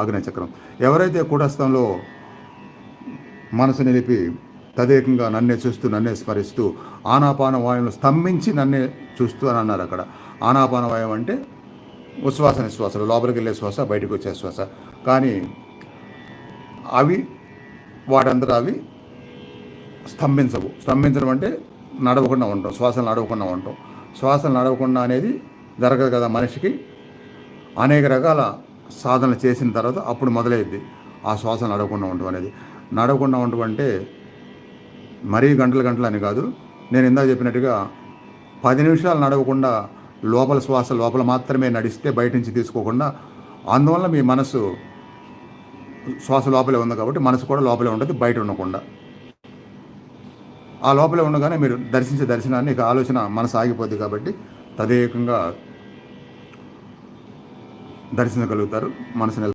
ఆగ్నేయచక్రం. ఎవరైతే కూటస్థంలో మనసు నిలిపి తదేకంగా నన్నే చూస్తూ నన్నే స్మరిస్తూ ఆనాపాన వాయువును స్తంభించి నన్నే చూస్తూ అని అన్నారు అక్కడ. ఆనాపాన వాయువు అంటే ఉచ్ఛ్వాస నిశ్వాసలు, లోపలికి వెళ్ళే శ్వాస, బయటకు వచ్చే శ్వాస. కానీ అవి వాటంతటా అవి స్తంభించవు. స్తంభించడం అంటే నడవకుండా ఉంటాం, శ్వాసలు నడవకుండా ఉంటాం. శ్వాసలు నడవకుండా అనేది జరగదు కదా మనిషికి. అనేక రకాల సాధనలు చేసిన తర్వాత అప్పుడు మొదలైద్ది ఆ శ్వాసలు నడవకుండా ఉండటం అనేది. నడవకుండా ఉండటం అంటే మరీ గంటలు అని కాదు. నేను ఇందాక చెప్పినట్టుగా 10 నిమిషాలు నడవకుండా లోపల శ్వాస లోపల మాత్రమే నడిస్తే బయట నుంచి తీసుకోకుండా, అందువల్ల మీ మనసు శ్వాస లోపలే ఉంది కాబట్టి మనసు కూడా లోపలే ఉంటుంది, బయట ఉండకుండా. ఆ లోపలే ఉండగానే మీరు దర్శించే దర్శనాన్ని ఇక ఆలోచన మనసు ఆగిపోద్ది కాబట్టి తదేకంగా దర్శించగలుగుతారు. మనసు